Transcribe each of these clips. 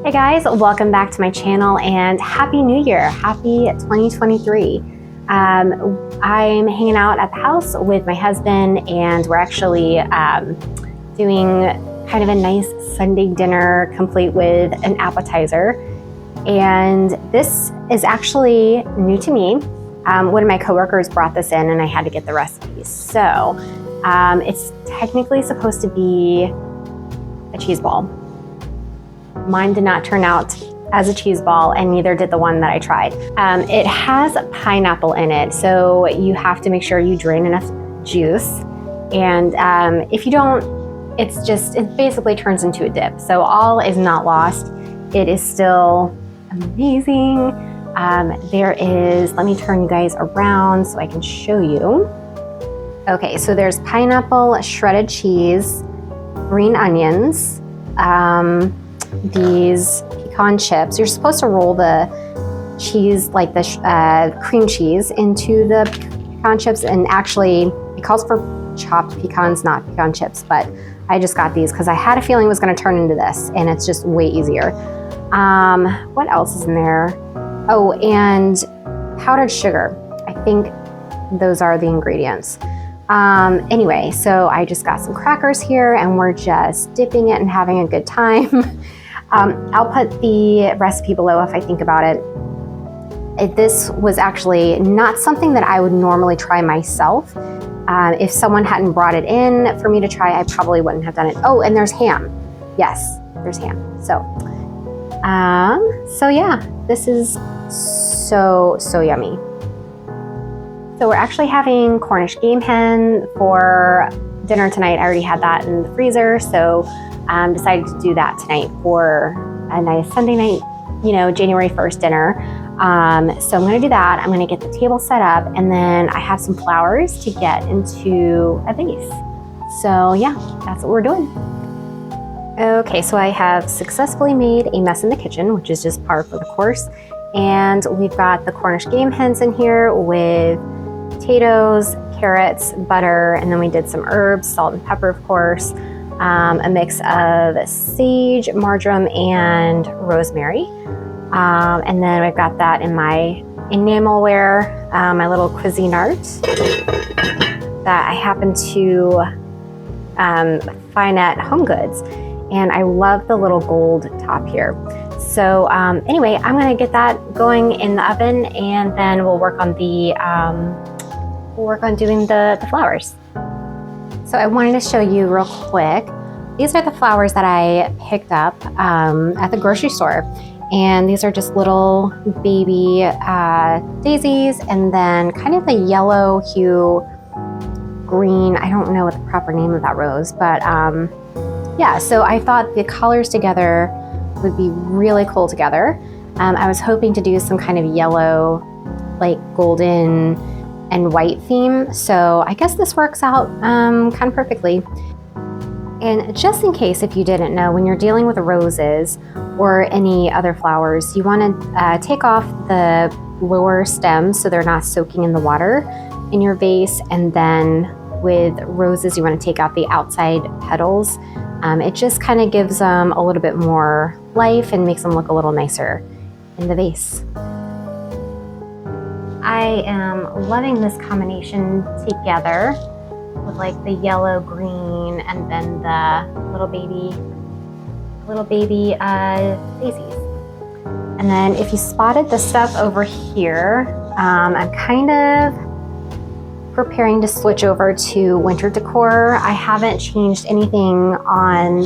Hey guys, welcome back to my channel and Happy New Year, Happy 2023. I'm hanging out at the house with my husband and we're actually doing kind of a nice Sunday dinner complete with an appetizer. And this is actually new to me. One of my coworkers brought this in and I had to get the recipe. So it's technically supposed to be a cheese ball. Mine did not turn out as a cheese ball, and neither did the one that I tried. It has pineapple in it, so you have to make sure you drain enough juice. And if you don't, it basically turns into a dip. So all is not lost. It is still amazing. Let me turn you guys around so I can show you. Okay, so there's pineapple, shredded cheese, green onions, these pecan chips. You're supposed to roll the cheese, like the cream cheese, into the pecan chips, and actually it calls for chopped pecans, not pecan chips, but I just got these because I had a feeling it was going to turn into this, and it's just way easier. What else is in there? Oh, and powdered sugar. I think those are the ingredients. Anyway, so I just got some crackers here and we're just dipping it and having a good time. I'll put the recipe below if I think about it. This was actually not something that I would normally try myself. If someone hadn't brought it in for me to try, I probably wouldn't have done it. Oh, and there's ham. Yes, there's ham. So yeah, this is so yummy. So we're actually having Cornish game hen for dinner tonight. I already had that in the freezer, so decided to do that tonight for a nice Sunday night, January 1st dinner. So I'm gonna do that. I'm gonna get the table set up, and then I have some flowers to get into a vase. So yeah, that's what we're doing. Okay, so I have successfully made a mess in the kitchen, which is just par for the course. And we've got the Cornish game hens in here with potatoes, carrots, butter, and then we did some herbs, salt and pepper, of course, a mix of sage, marjoram, and rosemary. And then we've got that in my enamelware, my little Cuisinart that I happen to find at Home Goods. And I love the little gold top here. So anyway, I'm gonna get that going in the oven, and then we'll work on doing the flowers. So I wanted to show you real quick. These are the flowers that I picked up at the grocery store. And these are just little baby daisies, and then kind of the yellow hue, green. I don't know what the proper name of that rose, but yeah, so I thought the colors together would be really cool together. I was hoping to do some kind of yellow, like golden and white theme. So I guess this works out kind of perfectly. And just in case, if you didn't know, when you're dealing with roses or any other flowers, you want to take off the lower stems so they're not soaking in the water in your vase. And then with roses, you want to take out the outside petals. It just kind of gives them a little bit more life and makes them look a little nicer in the vase. I am loving this combination together with like the yellow, green, and then the little baby daisies. And then if you spotted the stuff over here, I'm kind of preparing to switch over to winter decor. I haven't changed anything on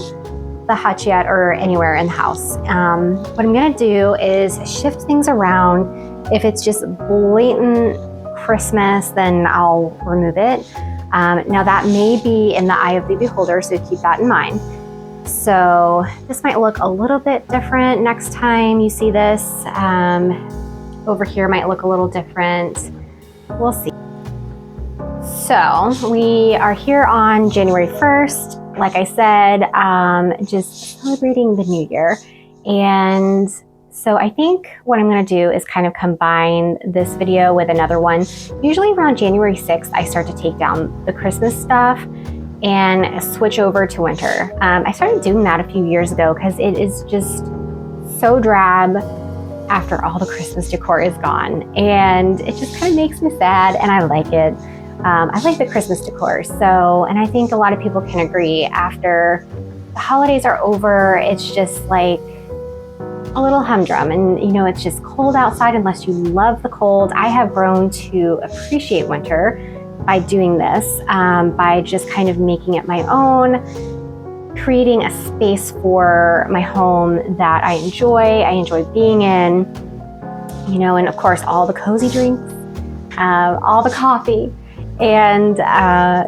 the hutch yet or anywhere in the house. What I'm gonna do is shift things around. If it's just blatant Christmas, then I'll remove it. Now that may be in the eye of the beholder, so keep that in mind. So this might look a little bit different next time you see this. Over here might look a little different. We'll see. So we are here on January 1st. Like I said, just celebrating the new year. And so I think what I'm gonna do is kind of combine this video with another one. Usually around January 6th, I start to take down the Christmas stuff and switch over to winter. I started doing that a few years ago because it is just so drab after all the Christmas decor is gone, and it just kind of makes me sad, and I like it. I like the Christmas decor, and I think a lot of people can agree, after the holidays are over, it's just like a little humdrum, and you know, it's just cold outside unless you love the cold. I have grown to appreciate winter by doing this, by just kind of making it my own, creating a space for my home that I enjoy being in, you know, and of course all the cozy drinks, all the coffee, and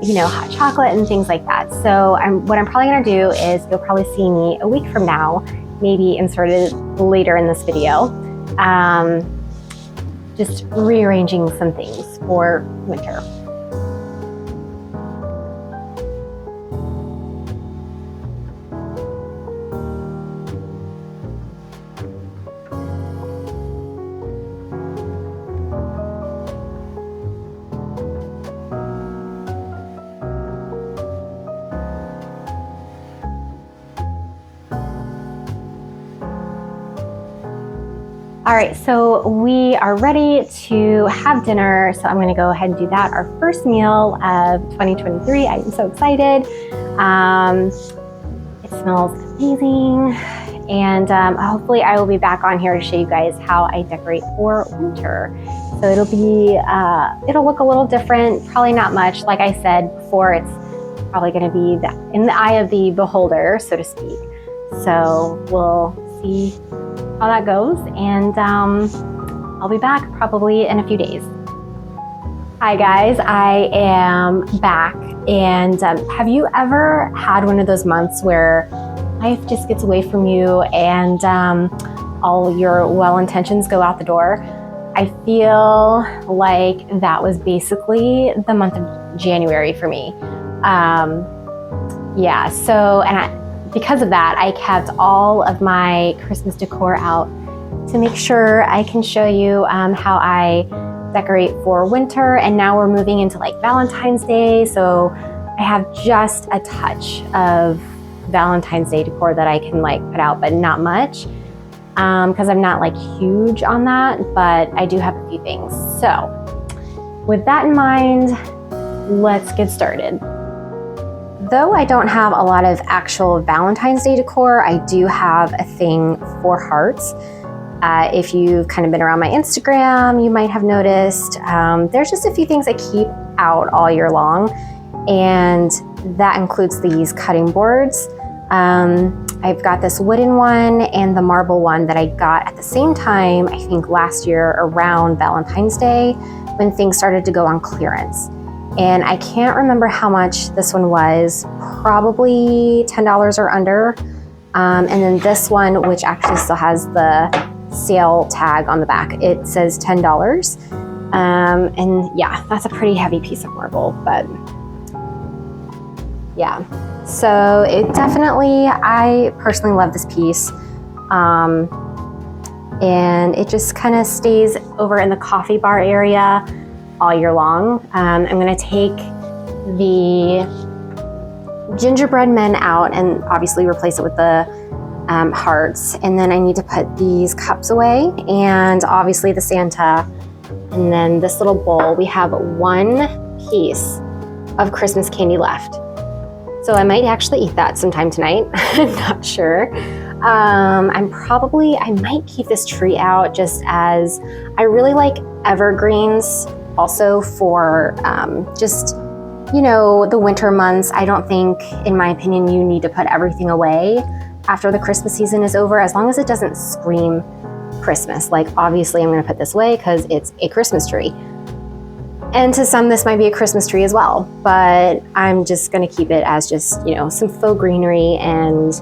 you know, hot chocolate and things like that. So what I'm probably gonna do is you'll probably see me a week from now, maybe inserted later in this video, just rearranging some things for winter. All right, so we are ready to have dinner. So I'm gonna go ahead and do that. Our first meal of 2023. I am so excited. It smells amazing. And hopefully I will be back on here to show you guys how I decorate for winter. So it'll look a little different, probably not much. Like I said before, it's probably gonna be in the eye of the beholder, so to speak. So we'll see how that goes, and I'll be back probably in a few days. Hi guys, I am back, and have you ever had one of those months where life just gets away from you and all your well intentions go out the door? I feel like that was basically the month of January for me. Yeah, so, because of that, I kept all of my Christmas decor out to make sure I can show you how I decorate for winter. And now we're moving into like Valentine's Day, so I have just a touch of Valentine's Day decor that I can like put out, but not much, because I'm not like huge on that, but I do have a few things. So with that in mind, let's get started. Though I don't have a lot of actual Valentine's Day decor, I do have a thing for hearts. If you've kind of been around my Instagram, you might have noticed there's just a few things I keep out all year long, and that includes these cutting boards. I've got this wooden one and the marble one that I got at the same time, I think last year around Valentine's Day, when things started to go on clearance. And I can't remember how much this one was, probably $10 or under. And then this one, which actually still has the sale tag on the back, it says $10. And yeah, that's a pretty heavy piece of marble, but yeah. So it definitely, I personally love this piece. And it just kind of stays over in the coffee bar area all year long. I'm gonna take the gingerbread men out and obviously replace it with the hearts. And then I need to put these cups away, and obviously the Santa. And then this little bowl, we have one piece of Christmas candy left. So I might actually eat that sometime tonight. I'm not sure. I might keep this tree out just as I really like evergreens. Also for just, you know, the winter months. I don't think, in my opinion, you need to put everything away after the Christmas season is over, as long as it doesn't scream Christmas. Like, obviously I'm gonna put this away because it's a Christmas tree. And to some, this might be a Christmas tree as well, but I'm just gonna keep it as just, you know, some faux greenery and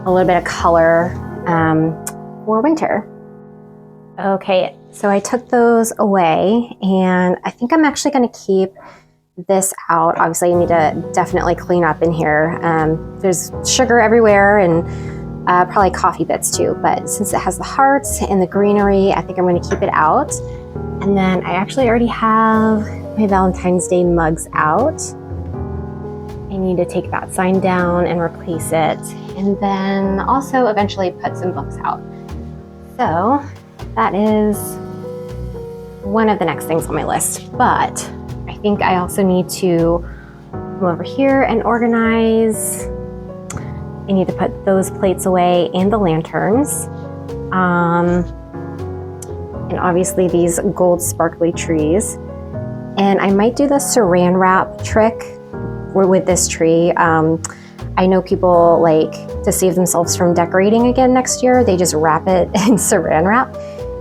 a little bit of color for winter. Okay, so I took those away, and I think I'm actually gonna keep this out. Obviously I need to definitely clean up in here. There's sugar everywhere, and probably coffee bits too, but since it has the hearts and the greenery, I think I'm gonna keep it out. And then I actually already have my Valentine's Day mugs out. I need to take that sign down and replace it. and then also eventually put some books out. So that is one of the next things on my list, but I think I also need to come over here and organize. I need to put those plates away and the lanterns. And obviously these gold sparkly trees. And I might do the saran wrap trick with this tree. I know people like to save themselves from decorating again next year. They just wrap it in saran wrap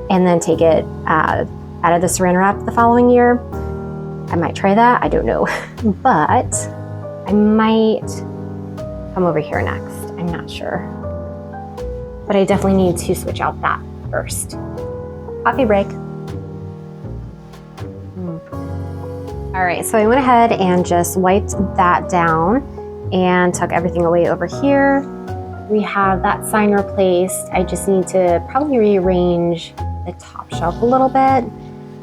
and then take it out of the saran wrap the following year. I might try that, I don't know. But I might come over here next, I'm not sure. But I definitely need to switch out that first. Coffee break. All right, so I went ahead and just wiped that down and took everything away over here. We have that sign replaced. I just need to probably rearrange the top shelf a little bit.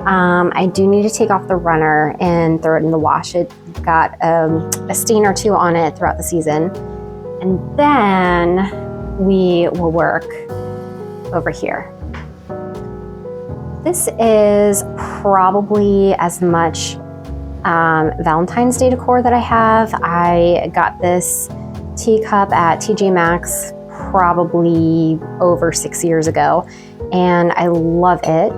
I do need to take off the runner and throw it in the wash. It got a stain or two on it throughout the season. And then we will work over here. This is probably as much Valentine's Day decor that I have. I got this teacup at TJ Maxx probably over 6 years ago, and I love it.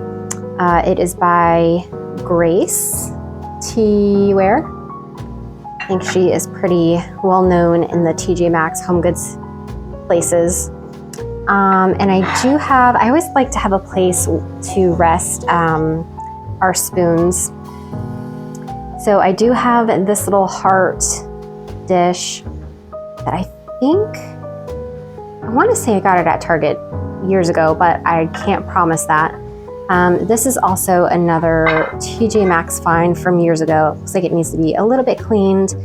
It is by Grace Teaware. I think she is pretty well known in the TJ Maxx home goods places. And I always like to have a place to rest our spoons. So I do have this little heart dish that I want to say I got it at Target years ago, but I can't promise that. This is also another TJ Maxx find from years ago. It looks like it needs to be a little bit cleaned.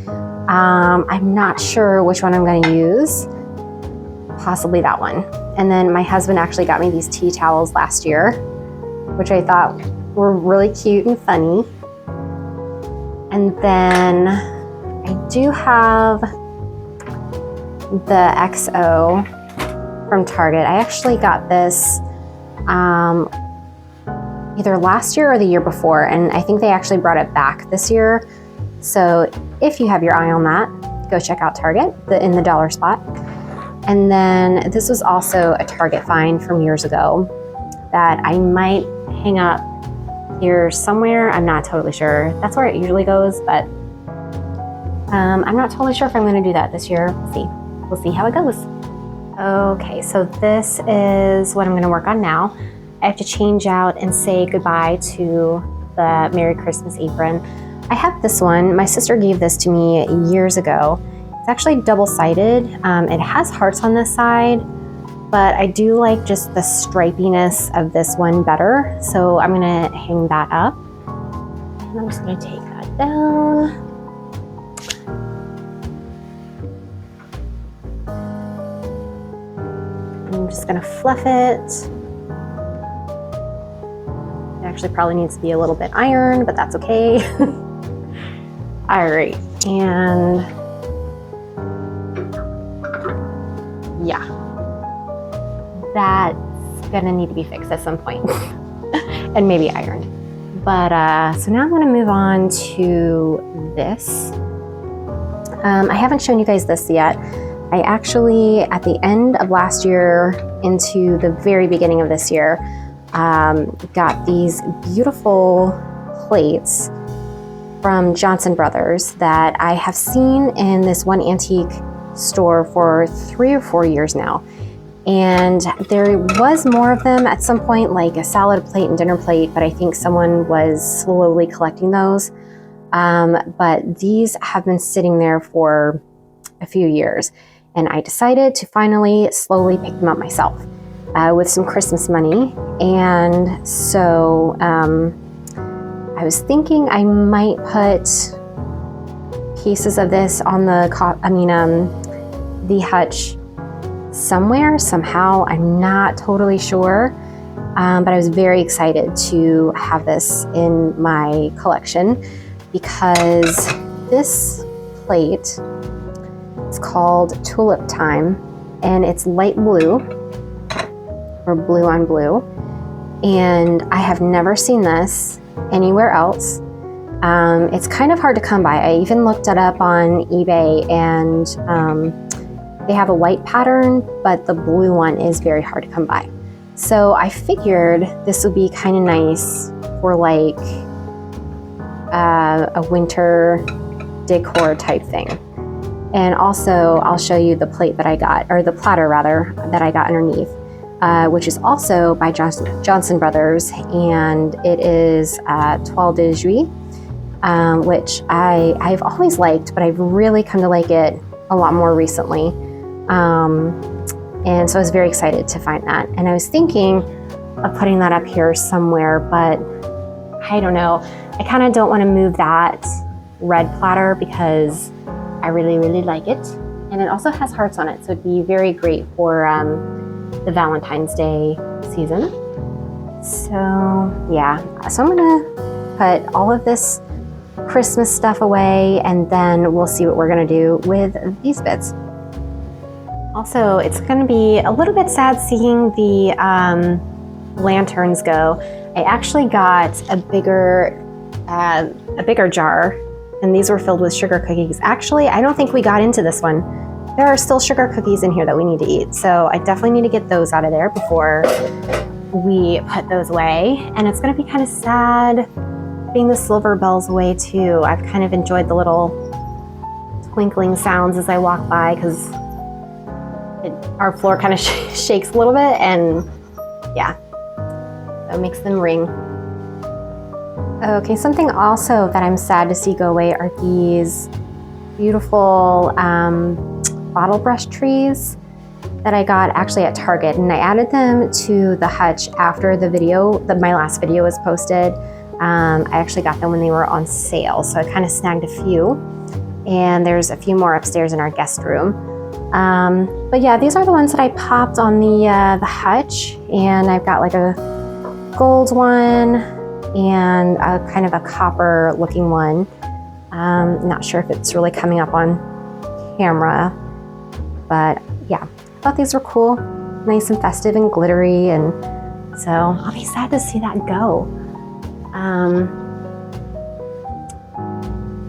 I'm not sure which one I'm going to use. Possibly that one. And then my husband actually got me these tea towels last year, which I thought were really cute and funny. And then I do have the XO from Target. I actually got this either last year or the year before, and I think they actually brought it back this year. So if you have your eye on that, go check out Target in the dollar spot. And then this was also a Target find from years ago that I might hang up here somewhere. I'm not totally sure. That's where it usually goes, but I'm not totally sure if I'm going to do that this year. We'll see how it goes. Okay, so this is what I'm going to work on now. I have to change out and say goodbye to the Merry Christmas apron. I have this one. My sister gave this to me years ago. It's actually double-sided. It has hearts on this side, but I do like just the stripiness of this one better. So I'm gonna hang that up. And I'm just gonna take that down. I'm just gonna fluff it. It actually probably needs to be a little bit ironed, but that's okay. All right, and yeah, that's gonna need to be fixed at some point and maybe ironed. But so now I'm gonna move on to this. I haven't shown you guys this yet. I actually, at the end of last year into the very beginning of this year, got these beautiful plates from Johnson Brothers that I have seen in this one antique store for 3 or 4 years now. And there was more of them at some point, like a salad plate and dinner plate, but I think someone was slowly collecting those. But these have been sitting there for a few years, and I decided to finally slowly pick them up myself with some Christmas money. And so I was thinking I might put pieces of this on the Hutch somewhere, somehow. I'm not totally sure, but I was very excited to have this in my collection because this plate is called Tulip Time, and it's light blue or blue on blue. And I have never seen this anywhere else. It's kind of hard to come by. I even looked it up on eBay, and they have a white pattern, but the blue one is very hard to come by. So I figured this would be kind of nice for like a winter decor type thing. And also I'll show you the plate that I got, or the platter rather, that I got underneath, which is also by Johnson Brothers, and it is Toile de Jouy, which I've always liked, but I've really come to like it a lot more recently. And so I was very excited to find that. And I was thinking of putting that up here somewhere, but I don't know. I kind of don't want to move that red platter because I really, really like it. And it also has hearts on it, so it'd be very great for the Valentine's Day season. So yeah, so I'm gonna put all of this Christmas stuff away, and then we'll see what we're gonna do with these bits. Also, it's gonna be a little bit sad seeing the lanterns go. I actually got a bigger jar, and these were filled with sugar cookies. Actually, I don't think we got into this one. There are still sugar cookies in here that we need to eat, so I definitely need to get those out of there before we put those away. And it's gonna be kind of sad putting the silver bells away too. I've kind of enjoyed the little twinkling sounds as I walk by, because our floor kind of shakes a little bit, and yeah, that makes them ring. Okay, something also that I'm sad to see go away are these beautiful bottle brush trees that I got actually at Target, and I added them to the Hutch after the video, my last video was posted. I actually got them when they were on sale, so I kind of snagged a few, and there's a few more upstairs in our guest room. But yeah, these are the ones that I popped on the Hutch, and I've got like a gold one and a kind of a copper looking one. Not sure if it's really coming up on camera, but yeah, I thought these were cool, nice and festive and glittery, and so I'll be sad to see that go.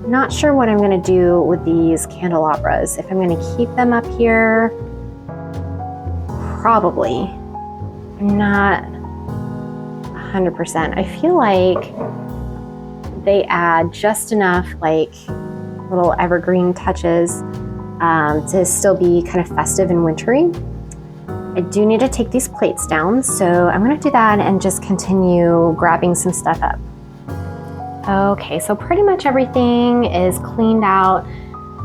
Not sure what I'm gonna do with these candelabras. If I'm gonna keep them up here, probably. I'm not 100%. I feel like they add just enough like little evergreen touches to still be kind of festive and wintry. I do need to take these plates down, so I'm gonna do that and just continue grabbing some stuff up. Okay, so pretty much everything is cleaned out.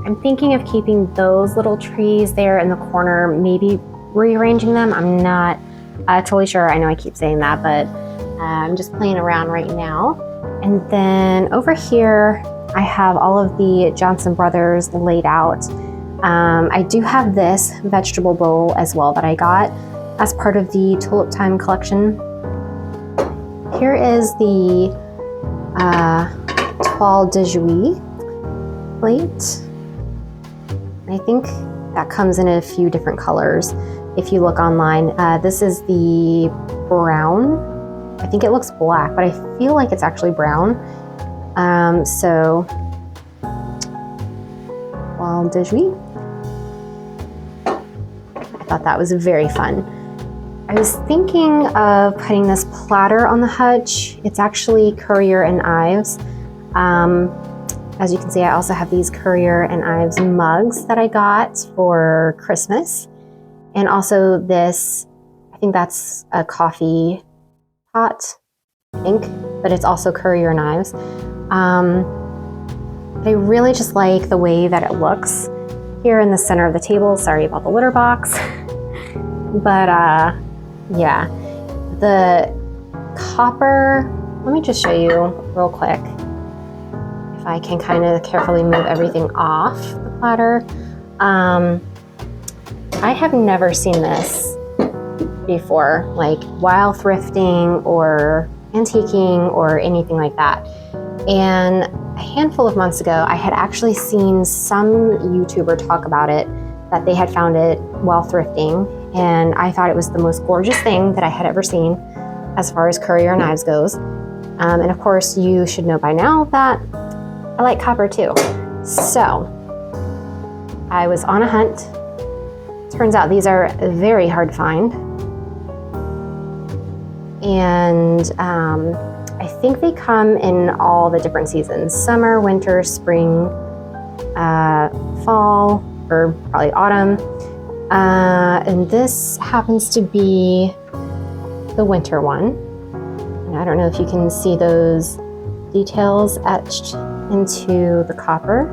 I'm thinking of keeping those little trees there in the corner, maybe rearranging them. I'm not totally sure. I know I keep saying that, but I'm just playing around right now. And then over here, I have all of the Johnson Brothers laid out. I do have this vegetable bowl as well that I got as part of the Tulip Time collection. Here is the Toile de Jouy plate. I think that comes in a few different colors if you look online. This is the brown. I think it looks black, but I feel like it's actually brown. So Toile de Jouy. I thought that was very fun. I was thinking of putting this platter on the Hutch. It's actually Currier and Ives. As you can see, I also have these Currier and Ives mugs that I got for Christmas. And also this, I think that's a coffee pot, I think, but it's also Currier and Ives. But I really just like the way that it looks here in the center of the table. Sorry about the litter box. But yeah, the copper, let me just show you real quick if I can kind of carefully move everything off the platter. I have never seen this before, like while thrifting or antiquing or anything like that. And a handful of months ago, I had actually seen some YouTuber talk about it that they had found it while thrifting, and I thought it was the most gorgeous thing that I had ever seen as far as courier knives goes. And of course, you should know by now that I like copper too. So I was on a hunt. Turns out these are very hard to find. And I think they come in all the different seasons: summer, winter, spring, fall, or probably autumn. And this happens to be the winter one. And I don't know if you can see those details etched into the copper,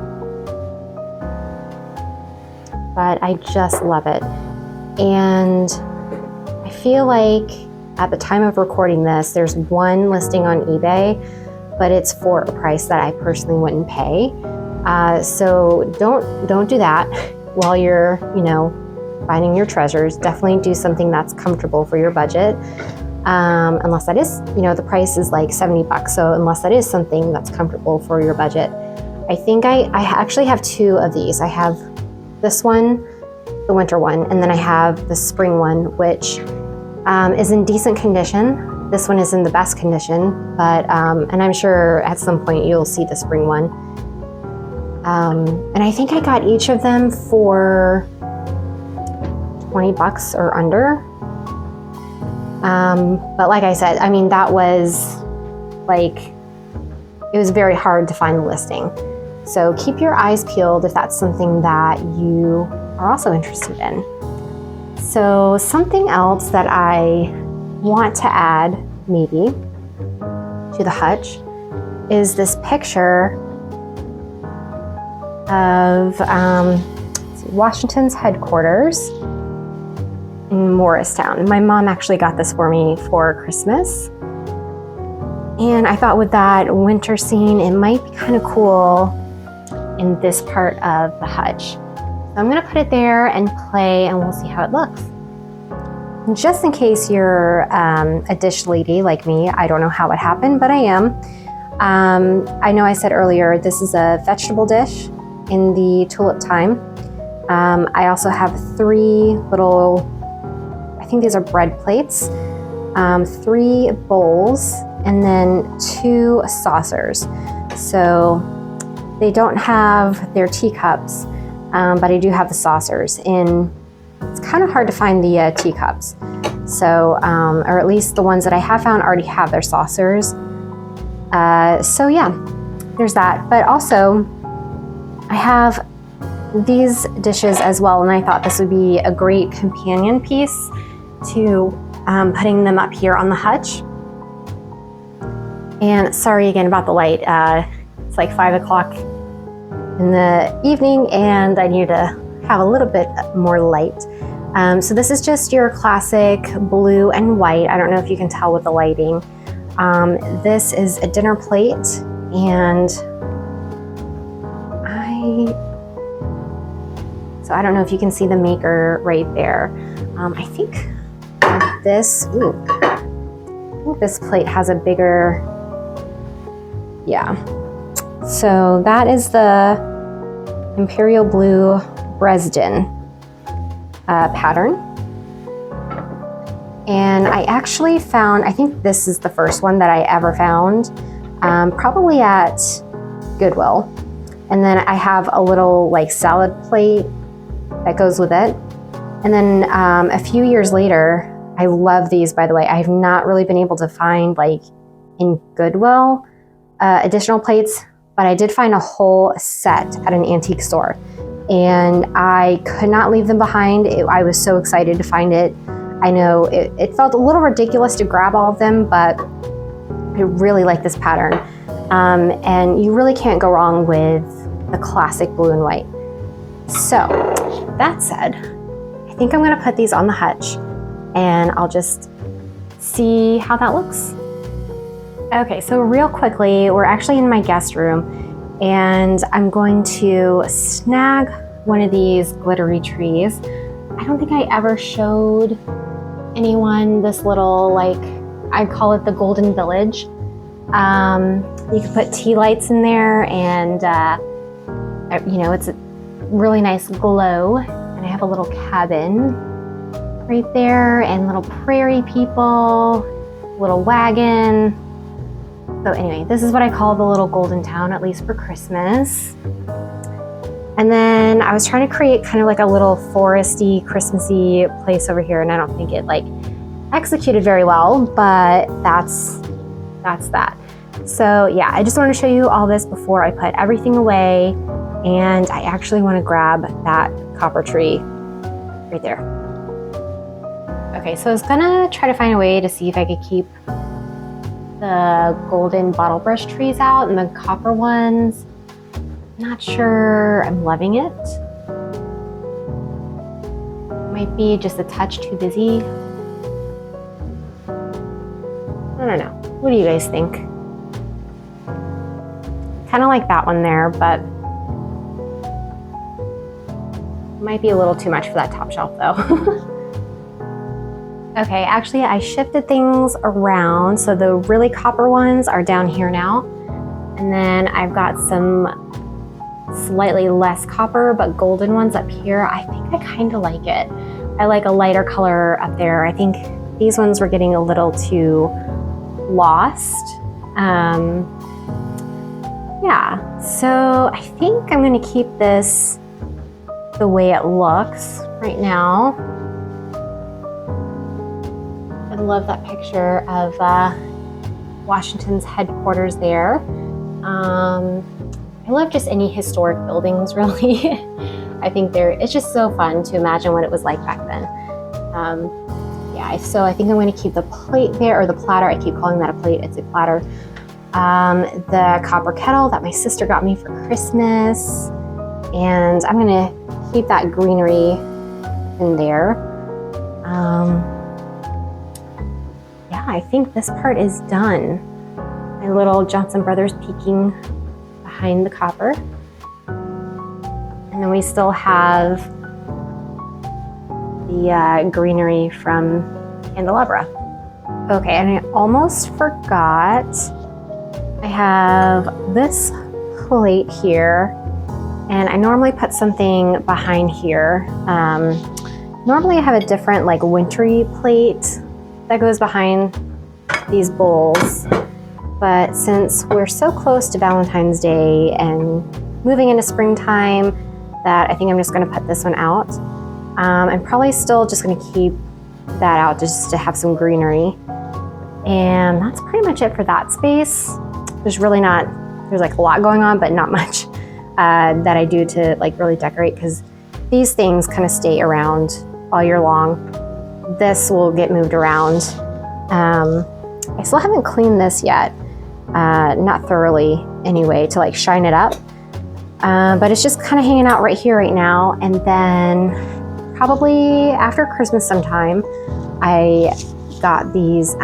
but I just love it. And I feel like at the time of recording this, there's one listing on eBay, but it's for a price that I personally wouldn't pay. So don't do that while you're, finding your treasures. Definitely do something that's comfortable for your budget. Unless that is, the price is like $70. So unless that is something that's comfortable for your budget. I think I actually have two of these. I have this one, the winter one, and then I have the spring one, which is in decent condition. This one is in the best condition, but and I'm sure at some point you'll see the spring one. And I think I got each of them for $20 or under. But like I said, that was it was very hard to find the listing. So keep your eyes peeled if that's something that you are also interested in. So something else that I want to add maybe to the Hutch is this picture of Washington's headquarters in Morristown. And my mom actually got this for me for Christmas. And I thought with that winter scene, it might be kind of cool in this part of the Hutch. So I'm gonna put it there and play, and we'll see how it looks. And just in case you're a dish lady like me, I don't know how it happened, but I am. I know I said earlier, this is a vegetable dish in the tulip time. I also have 3 little, I think these are bread plates, 3 bowls, and then 2 saucers. So they don't have their teacups, but I do have the saucers. And it's kind of hard to find the teacups. So, or at least the ones that I have found already have their saucers. So yeah, there's that. But also, I have these dishes as well, and I thought this would be a great companion piece to putting them up here on the Hutch. And sorry again about the light. It's like 5 o'clock in the evening, and I need to have a little bit more light. So this is just your classic blue and white. I don't know if you can tell with the lighting. This is a dinner plate, and I don't know if you can see the maker right there. I think this plate has a bigger, yeah. So that is the Imperial Blue Dresden pattern. And I actually found, I think this is the first one that I ever found, probably at Goodwill. And then I have a little salad plate that goes with it. And then a few years later, I love these, by the way. I have not really been able to find in Goodwill additional plates, but I did find a whole set at an antique store. And I could not leave them behind. I was so excited to find it. I know it felt a little ridiculous to grab all of them, but I really like this pattern. And you really can't go wrong with the classic blue and white. So that said, I think I'm gonna put these on the Hutch, and I'll just see how that looks. Okay, so real quickly, we're actually in my guest room, and I'm going to snag one of these glittery trees. I don't think I ever showed anyone this little, I call it the Golden Village. You can put tea lights in there, and it's a really nice glow, and And I have a little cabin right there and little prairie people, little wagon. So anyway, this is what I call the little golden town, at least for Christmas. And then I was trying to create kind of like a little foresty, Christmassy place over here, and I don't think it like executed very well, but that's that. So yeah, I just want to show you all this before I put everything away, and I actually want to grab that copper tree right there. Okay, so I was gonna try to find a way to see if I could keep the golden bottle brush trees out and the copper ones. Not sure I'm loving it. Might be just a touch too busy. I don't know. What do you guys think? Kind of like that one there, but might be a little too much for that top shelf though. Okay, actually I shifted things around. So the really copper ones are down here now. And then I've got some slightly less copper but golden ones up here. I think I kind of like it. I like a lighter color up there. I think these ones were getting a little too lost. Yeah, so I think I'm gonna keep this the way it looks right now. I love that picture of Washington's headquarters there. I love just any historic buildings, really. I think it's just so fun to imagine what it was like back then. Yeah, so I think I'm going to keep the plate there, or the platter. I keep calling that a plate, it's a platter. The copper kettle that my sister got me for Christmas. And I'm going to keep that greenery in there. Yeah, I think this part is done. My little Johnson Brothers peeking behind the copper. And then we still have the greenery from candelabra. Okay, and I almost forgot. I have this plate here, and I normally put something behind here. Normally I have a different like wintry plate that goes behind these bowls. But since we're so close to Valentine's Day and moving into springtime, that I think I'm just gonna put this one out. I'm probably still just gonna keep that out just to have some greenery. And that's pretty much it for that space. There's like a lot going on, but not much that I do to like really decorate, because these things kind of stay around all year long. This will get moved around. I still haven't cleaned this yet, not thoroughly anyway, to like shine it up. But it's just kind of hanging out right here right now. And then probably after Christmas sometime, I got these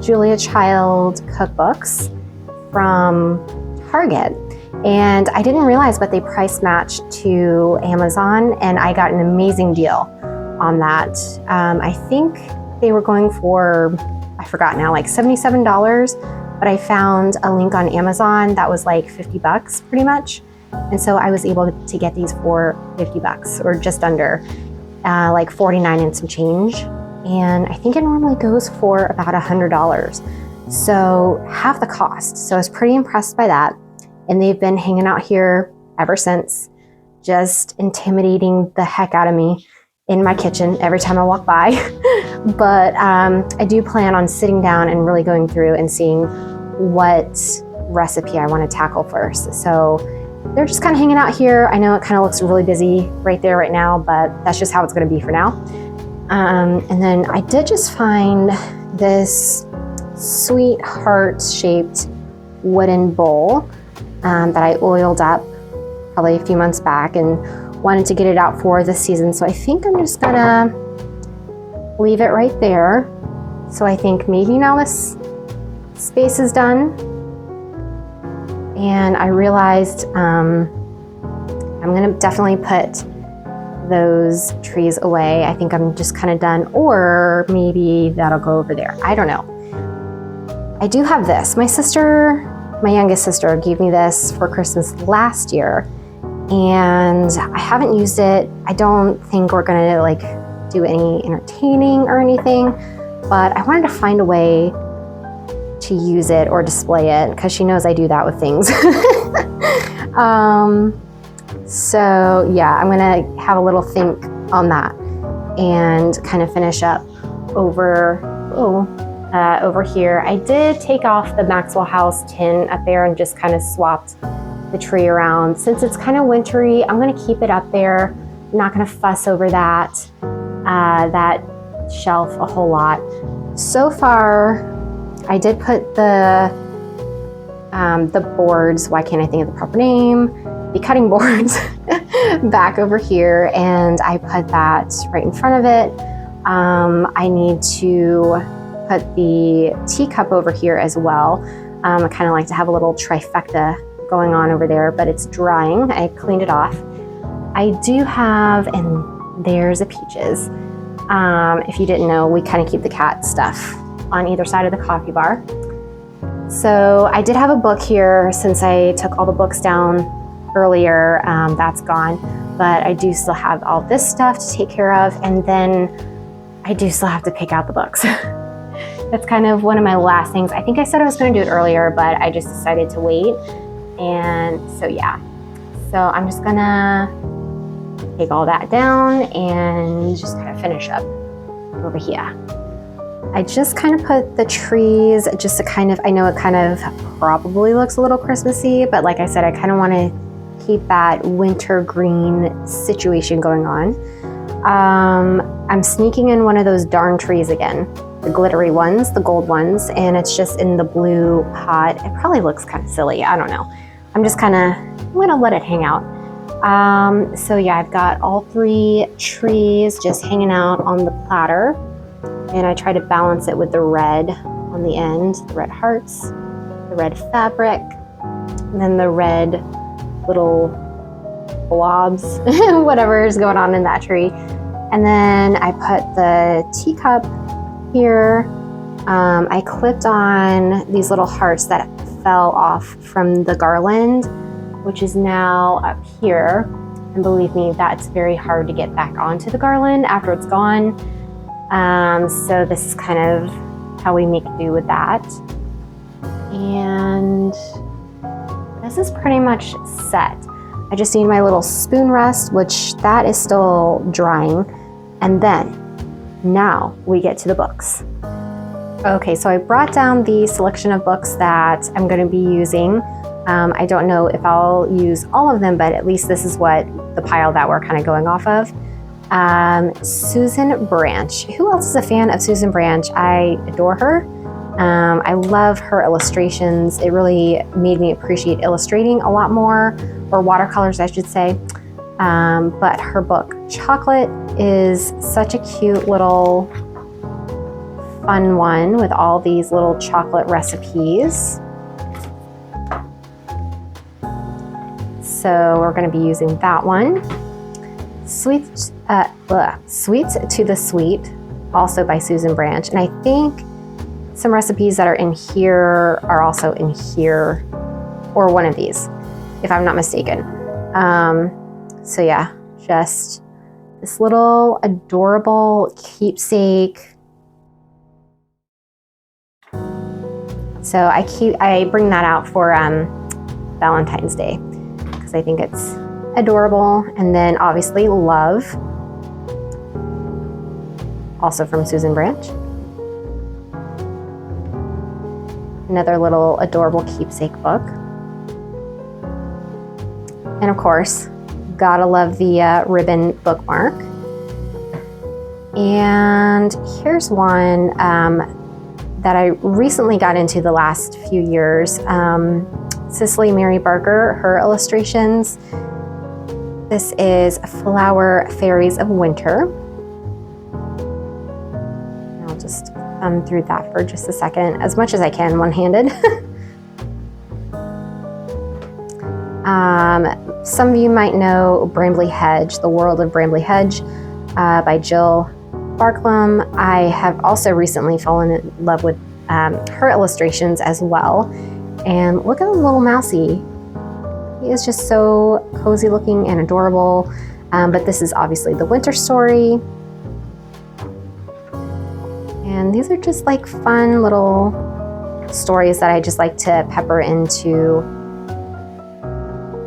Julia Child cookbooks from Target. And I didn't realize, but they price matched to Amazon, and I got an amazing deal on that. I think they were going for, I forgot now, like $77, but I found a link on Amazon that was like 50 bucks pretty much. And so I was able to get these for 50 bucks or just under, like 49 and some change. And I think it normally goes for about $100. So half the cost. So I was pretty impressed by that. And they've been hanging out here ever since, just intimidating the heck out of me in my kitchen every time I walk by. But I do plan on sitting down and really going through and seeing what recipe I want to tackle first. So they're just kind of hanging out here. I know it kind of looks really busy right there right now, but that's just how it's going to be for now. And then I did just find this sweet heart-shaped wooden bowl that I oiled up probably a few months back and wanted to get it out for this season. So I think I'm just gonna leave it right there. So I think maybe now this space is done. And I realized I'm gonna definitely put those trees away. I think I'm just kind of done, or maybe that'll go over there. I don't know. I do have this. My youngest sister gave me this for Christmas last year. and I haven't used it. I don't think we're gonna like do any entertaining or anything, but I wanted to find a way to use it or display it because she knows I do that with things. So yeah, I'm gonna have a little think on that and kind of finish up over here. I did take off the Maxwell House tin up there and just kind of swapped the tree around. Since it's kind of wintry, I'm gonna keep it up there. I'm not gonna fuss over that shelf a whole lot. So far, I did put the boards, why can't I think of the proper name? The cutting boards back over here, and I put that right in front of it. I need to put the teacup over here as well. I kind of like to have a little trifecta going on over there, but it's drying. I cleaned it off. I do have, and there's a Peaches. If you didn't know, we kind of keep the cat stuff on either side of the coffee bar. So I did have a book here since I took all the books down earlier. That's gone, but I do still have all this stuff to take care of, and then I do still have to pick out the books. That's kind of one of my last things. I think I said I was going to do it earlier, but I just decided to wait. And so yeah, so I'm just gonna take all that down and just kind of finish up over here. I just kind of put the trees just to kind of, I know it kind of probably looks a little Christmassy, but like I said, I kind of want to keep that winter green situation going on. I'm sneaking in one of those darn trees again, the glittery ones, the gold ones, and it's just in the blue pot. It probably looks kind of silly, I don't know. I'm gonna let it hang out. So yeah, I've got all 3 trees just hanging out on the platter, and I try to balance it with the red on the end, the red hearts, the red fabric, and then the red little blobs, whatever is going on in that tree. And then I put the teacup here. I clipped on these little hearts that fell off from the garland, which is now up here. And believe me, that's very hard to get back onto the garland after it's gone. So this is kind of how we make do with that. And this is pretty much set. I just need my little spoon rest, which that is still drying. And then now we get to the books. Okay, so I brought down the selection of books that I'm going to be using. I don't know if I'll use all of them, but at least this is what the pile that we're kind of going off of. Susan Branch. Who else is a fan of Susan Branch? I adore her. I love her illustrations. It really made me appreciate illustrating a lot more, or watercolors, I should say. But her book, Chocolate, is such a cute little fun one with all these little chocolate recipes. So we're going to be using that one. Sweet to the Sweet, also by Susan Branch. And I think some recipes that are in here are also in here, or one of these, if I'm not mistaken. So yeah, just this little adorable keepsake. So I bring that out for Valentine's Day because I think it's adorable. And then obviously Love, also from Susan Branch. Another little adorable keepsake book. And of course, gotta love the ribbon bookmark. And here's one that I recently got into the last few years. Cicely Mary Barker, her illustrations. This is Flower Fairies of Winter. I'll just thumb through that for just a second, as much as I can, one-handed. Some of you might know Brambley Hedge, The World of Brambley Hedge by Jill Barklam. I have also recently fallen in love with her illustrations as well. And look at the little mousey. He He is just so cozy looking and adorable. But this is obviously the winter story. And these are just like fun little stories that I just like to pepper into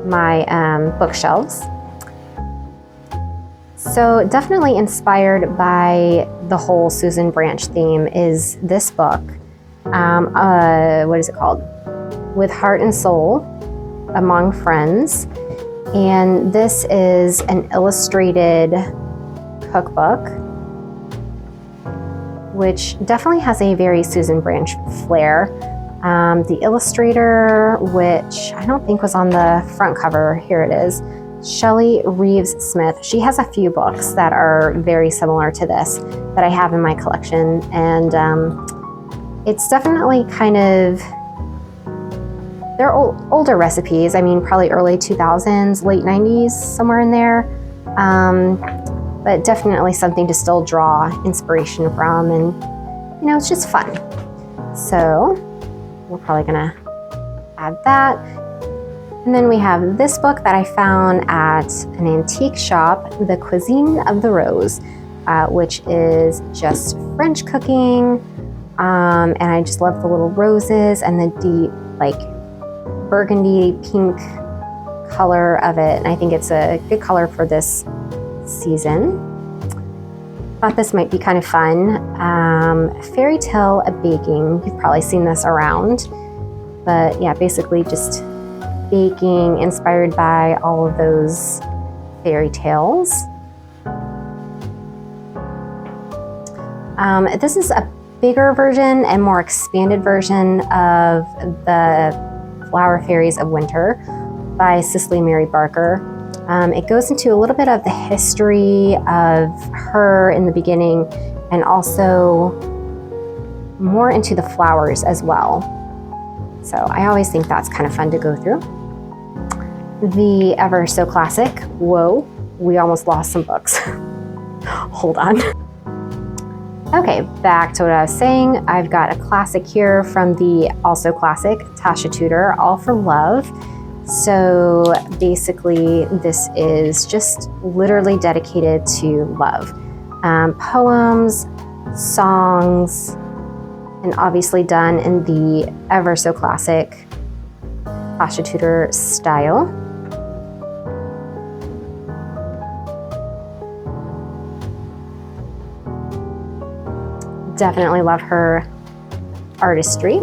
my bookshelves. So definitely inspired by the whole Susan Branch theme is this book. What is it called? With Heart and Soul Among Friends. And this is an illustrated cookbook, which definitely has a very Susan Branch flair. The illustrator, which I don't think was on the front cover, here it is, Shelley Reeves Smith. She has a few books that are very similar to this that I have in my collection. And it's definitely kind of, they're older recipes. I mean, probably early 2000s, late 90s, somewhere in there. But definitely something to still draw inspiration from. And, you know, it's just fun. So we're probably gonna add that. And then we have this book that I found at an antique shop, The Cuisine of the Rose, which is just French cooking. And I just love the little roses and the deep, like, burgundy pink color of it. And I think it's a good color for this season. Thought this might be kind of fun. Fairy Tale a Baking. You've probably seen this around. But yeah, basically just baking inspired by all of those fairy tales. This is a bigger version and more expanded version of the Flower Fairies of Winter by Cicely Mary Barker. It goes into a little bit of the history of her in the beginning and also more into the flowers as well. So I always think that's kind of fun to go through. The ever so classic, whoa, we almost lost some books. Hold on. Okay, back to what I was saying. I've got a classic here from the also classic Tasha Tudor, All for Love. So basically, this is just literally dedicated to love. Poems, songs, and obviously done in the ever so classic Tasha Tudor style. Definitely love her artistry.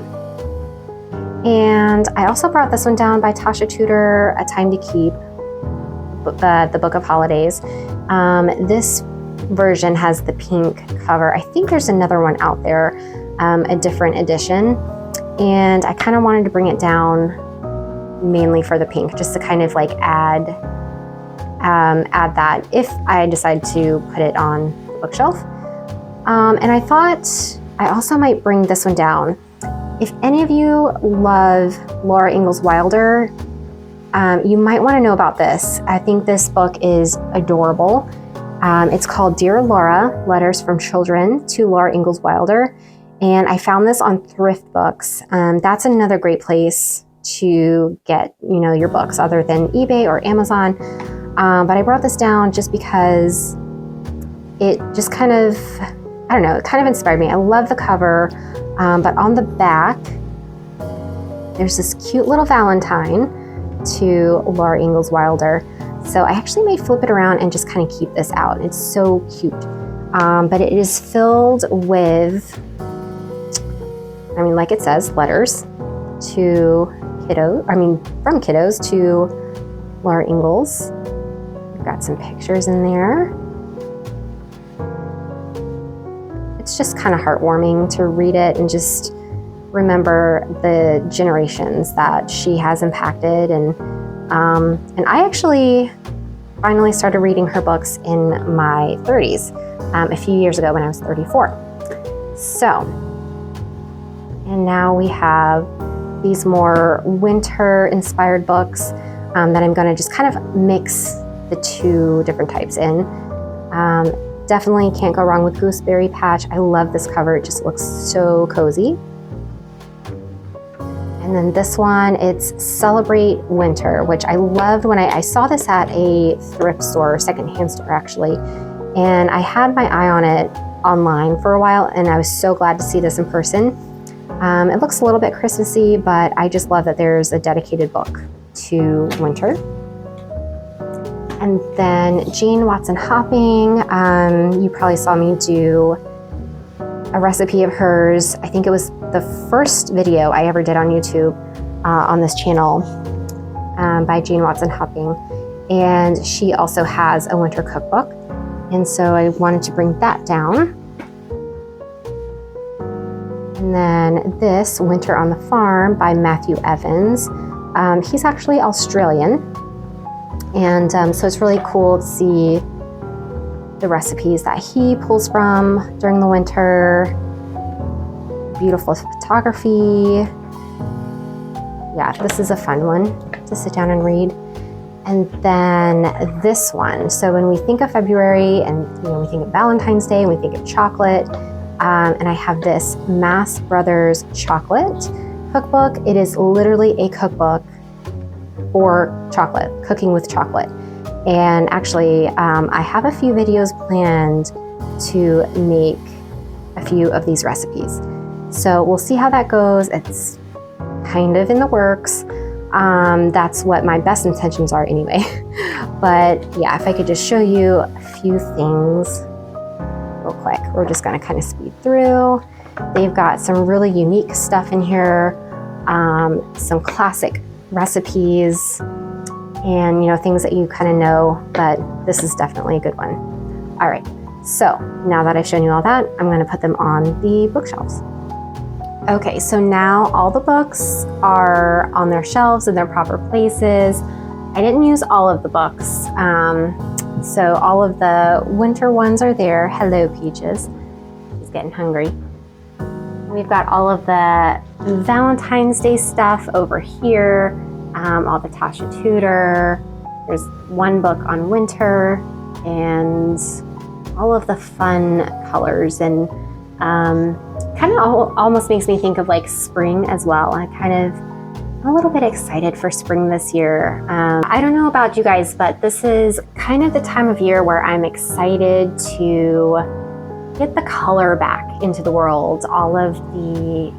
And I also brought this one down by Tasha Tudor, A Time to Keep, the Book of Holidays. This version has the pink cover. I think there's another one out there, a different edition. And I kind of wanted to bring it down mainly for the pink, just to kind of like add that if I decide to put it on the bookshelf. And I thought I also might bring this one down. If any of you love Laura Ingalls Wilder, you might want to know about this. I think this book is adorable. It's called Dear Laura, Letters from Children to Laura Ingalls Wilder. And I found this on Thrift Books. That's another great place to get, you know, your books other than eBay or Amazon. But I brought this down just because it just kind of, I don't know, it kind of inspired me. I love the cover, but on the back, there's this cute little Valentine to Laura Ingalls Wilder. So I actually may flip it around and just kind of keep this out. It's so cute. But it is filled with, I mean, like it says, letters to from kiddos to Laura Ingalls. We've got some pictures in there. It's just kind of heartwarming to read it and just remember the generations that she has impacted. And I actually finally started reading her books in my 30s, a few years ago when I was 34. So, and now we have these more winter-inspired books that I'm going to just kind of mix the two different types in. Definitely can't go wrong with Gooseberry Patch. I love this cover. It just looks so cozy. And then this one, it's Celebrate Winter, which I loved when I saw this at a thrift store, secondhand store actually. And I had my eye on it online for a while, and I was so glad to see this in person. It looks a little bit Christmassy, but I just love that there's a dedicated book to winter. And then Jane Watson Hopping. You probably saw me do a recipe of hers. I think it was the first video I ever did on YouTube on this channel by Jane Watson Hopping. And she also has a winter cookbook. And so I wanted to bring that down. And then this, Winter on the Farm by Matthew Evans. He's actually Australian. And so it's really cool to see the recipes that he pulls from during the winter. Beautiful photography. Yeah, this is a fun one to sit down and read. And then this one. So when we think of February and we think of Valentine's Day and we think of chocolate, and I have this Mass Brothers chocolate cookbook. It is literally a cookbook for chocolate, cooking with chocolate. And actually, I have a few videos planned to make a few of these recipes. So we'll see how that goes. It's kind of in the works. That's what my best intentions are anyway. But yeah, if I could just show you a few things real quick. We're just gonna kind of speed through. They've got some really unique stuff in here, some classic recipes, and things that you kind of know, but this is definitely a good one. All right, so now that I've shown you all that, I'm gonna put them on the bookshelves. Okay, so now all the books are on their shelves in their proper places. I didn't use all of the books. So all of the winter ones are there. Hello, Peaches. She's getting hungry. We've got all of the Valentine's Day stuff over here. All the Tasha Tudor. There's one book on winter and all of the fun colors, and kind of almost makes me think of like spring as well. I'm a little bit excited for spring this year. I don't know about you guys, but this is kind of the time of year where I'm excited to get the color back into the world. All of the,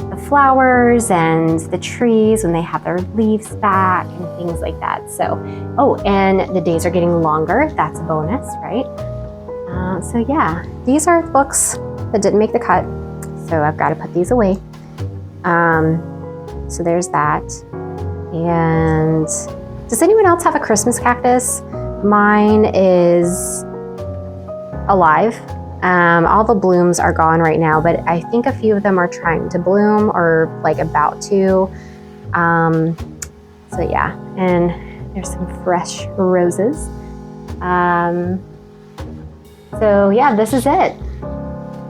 the flowers and the trees when they have their leaves back and things like that. So, and the days are getting longer. That's a bonus, right? So yeah, these are books that didn't make the cut. So I've got to put these away. So there's that. And does anyone else have a Christmas cactus? Mine is alive. All the blooms are gone right now, but I think a few of them are trying to bloom or like about to. So yeah, and there's some fresh roses. So yeah, this is it.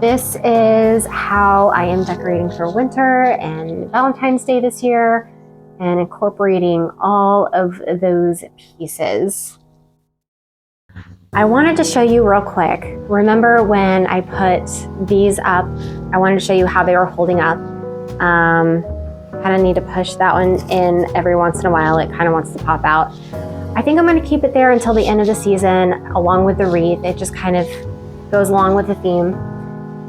This is how I am decorating for winter and Valentine's Day this year, and incorporating all of those pieces. I wanted to show you real quick. Remember when I put these up, I wanted to show you how they were holding up. Kind of need to push that one in every once in a while. It kind of wants to pop out. I think I'm going to keep it there until the end of the season, along with the wreath. It just kind of goes along with the theme.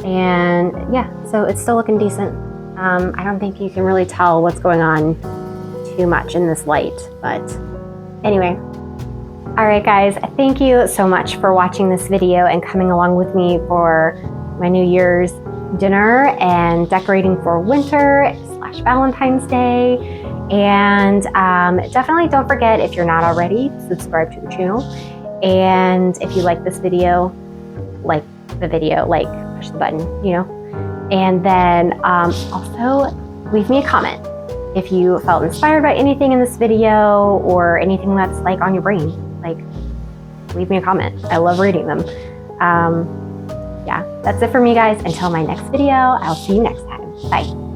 And yeah, so it's still looking decent. I don't think you can really tell what's going on too much in this light, but anyway. All right, guys, thank you so much for watching this video and coming along with me for my New Year's dinner and decorating for winter / Valentine's Day. And definitely don't forget, if you're not already, subscribe to the channel. And if you like this video, like the video, push the button, and then also leave me a comment if you felt inspired by anything in this video or anything that's on your brain. Leave me a comment. I love reading them. Yeah, that's it for me, guys. Until my next video, I'll see you next time. Bye.